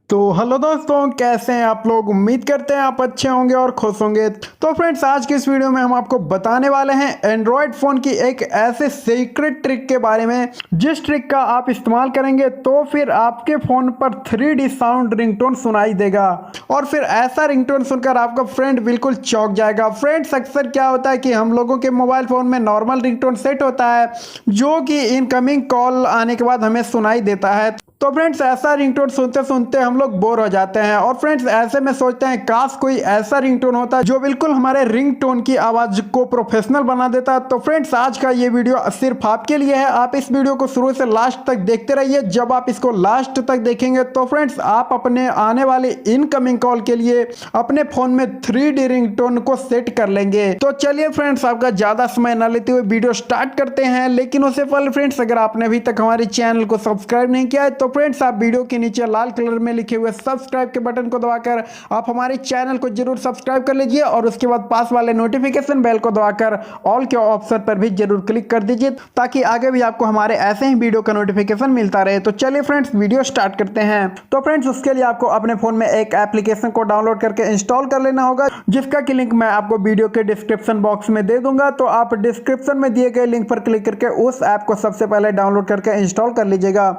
तो हेलो दोस्तों, कैसे हैं आप लोग। उम्मीद करते हैं आप अच्छे होंगे और खुश होंगे। तो फ्रेंड्स, आज की इस वीडियो में हम आपको बताने वाले हैं एंड्रॉयड फ़ोन की एक ऐसे सीक्रेट ट्रिक के बारे में जिस ट्रिक का आप इस्तेमाल करेंगे तो फिर आपके फ़ोन पर 3D साउंड रिंगटोन सुनाई देगा और फिर ऐसा रिंगटोन सुनकर आपका फ्रेंड बिल्कुल चौंक जाएगा। फ्रेंड्स, अक्सर क्या होता है कि हम लोगों के मोबाइल फ़ोन में नॉर्मल रिंगटोन सेट होता है जो कि इनकमिंग कॉल आने के बाद हमें सुनाई देता है। तो फ्रेंड्स, ऐसा रिंगटोन सुनते सुनते हम लोग बोर हो जाते हैं और फ्रेंड्स ऐसे में सोचते हैं काश कोई ऐसा रिंगटोन होता जो बिल्कुल हमारे रिंगटोन की आवाज़ को प्रोफेशनल बना देता। तो फ्रेंड्स, आज का ये वीडियो सिर्फ आपके लिए है। आप इस वीडियो को शुरू से लास्ट तक देखते रहिए। जब आप इसको लास्ट तक देखेंगे तो फ्रेंड्स आप अपने आने वाले इनकमिंग कॉल के लिए अपने फ़ोन में 3D रिंगटोन को सेट कर लेंगे। तो चलिए फ्रेंड्स, आपका ज़्यादा समय न लेते हुए वीडियो स्टार्ट करते हैं। लेकिन उससे पहले फ्रेंड्स, अगर आपने अभी तक हमारे चैनल को सब्सक्राइब नहीं किया है तो फ्रेंड्स आप वीडियो के नीचे लाल कलर में लिखे हुए सब्सक्राइब के बटन को दबाकर आप हमारे चैनल को जरूर सब्सक्राइब कर लीजिए और उसके बाद पास वाले नोटिफिकेशन बेल को दबाकर ऑल के ऑप्शन पर भी जरूर क्लिक कर दीजिए ताकि आगे भी आपको हमारे ऐसे ही वीडियो का नोटिफिकेशन मिलता रहे। तो चलिए फ्रेंड्स, वीडियो स्टार्ट करते हैं। तो फ्रेंड्स, उसके लिए आपको अपने फोन में एक एप्लीकेशन को डाउनलोड करके इंस्टॉल कर लेना होगा जिसका कि लिंक मैं आपको वीडियो के डिस्क्रिप्शन बॉक्स में दे दूंगा। तो आप डिस्क्रिप्शन में दिए गए लिंक पर क्लिक करके उस ऐप को सबसे पहले डाउनलोड करके इंस्टॉल कर लीजिएगा।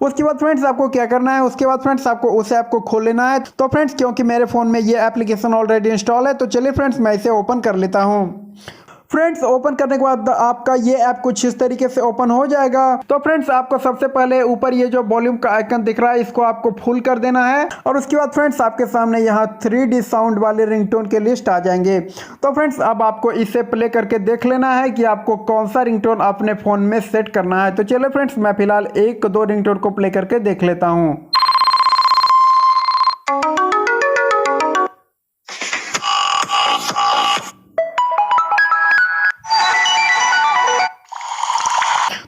उसके बाद फ्रेंड्स आपको क्या करना है, उसके बाद फ्रेंड्स आपको उस ऐप को खोल लेना है। तो फ्रेंड्स, क्योंकि मेरे फोन में ये एप्लीकेशन ऑलरेडी इंस्टॉल है तो चलिए फ्रेंड्स मैं इसे ओपन कर लेता हूँ। फ्रेंड्स, ओपन करने के बाद आपका ये ऐप कुछ इस तरीके से ओपन हो जाएगा। तो फ्रेंड्स, आपको सबसे पहले ऊपर ये जो वॉल्यूम का आइकन दिख रहा है इसको आपको फुल कर देना है और उसके बाद फ्रेंड्स आपके सामने यहाँ 3D साउंड वाले रिंगटोन के लिस्ट आ जाएंगे। तो फ्रेंड्स, अब आपको इसे प्ले करके देख लेना है कि आपको कौन सा रिंगटोन अपने फ़ोन में सेट करना है। तो चलिए फ्रेंड्स, मैं फिलहाल एक दो रिंगटोन को प्ले करके देख लेता हूँ।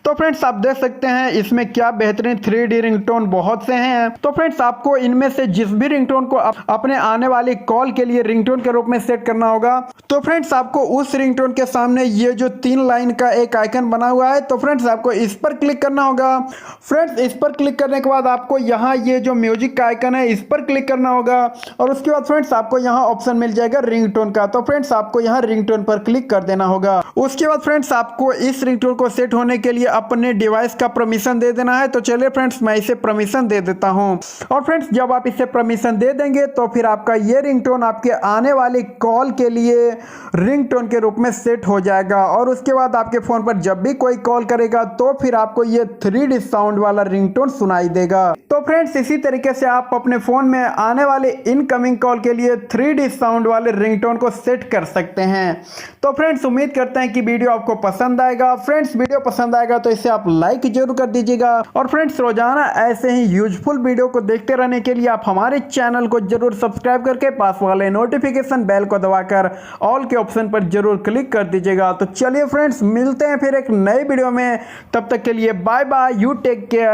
तो फ्रेंड्स, आप देख सकते हैं इसमें क्या बेहतरीन 3D रिंगटोन बहुत से हैं। तो फ्रेंड्स, आपको इनमें से जिस भी रिंगटोन को अपने आने वाली कॉल के लिए रिंगटोन के रूप में सेट करना होगा तो फ्रेंड्स आपको उस रिंगटोन के सामने ये जो 3 लाइन का एक आइकन बना हुआ है तो फ्रेंड्स आपको इस पर क्लिक करना होगा। फ्रेंड्स, इस पर क्लिक करने के बाद आपको यहाँ ये जो म्यूजिक का आइकन है इस पर क्लिक करना होगा और उसके बाद फ्रेंड्स आपको यहाँ ऑप्शन मिल जाएगा रिंगटोन का। तो फ्रेंड्स आपको यहाँ रिंगटोन पर क्लिक कर देना होगा। उसके बाद फ्रेंड्स आपको इस रिंगटोन को सेट होने के लिए अपने डिवाइस का परमिशन दे देना है। तो चलिए फ्रेंड्स, मैं इसे परमिशन दे देता हूं और फ्रेंड्स जब आप इसे परमिशन दे देंगे तो फिर आपका ये रिंगटोन आपके आने वाली कॉल के लिए रिंगटोन के रूप में सेट हो जाएगा और उसके बाद आपके फोन पर जब भी कोई कॉल करेगा तो फिर आपको ये 3D साउंड वाला रिंगटोन सुनाई देगा। तो फ्रेंड्स, इसी तरीके से आप अपने फोन में आने वाले इनकमिंग कॉल के लिए 3D साउंड वाले रिंगटोन को सेट कर सकते हैं। तो फ्रेंड्स, उम्मीद करते हैं कि वीडियो आपको पसंद आएगा। फ्रेंड्स, वीडियो पसंद आएगा तो इसे आप लाइक जरूर कर दीजिएगा और फ्रेंड्स रोजाना ऐसे ही यूजफुल वीडियो को देखते रहने के लिए आप हमारे चैनल को जरूर सब्सक्राइब करके पास वाले नोटिफिकेशन बेल को दबाकर ऑल के ऑप्शन पर जरूर क्लिक कर दीजिएगा। तो चलिए फ्रेंड्स, मिलते हैं फिर एक नए वीडियो में। तब तक के लिए bye bye, you take care.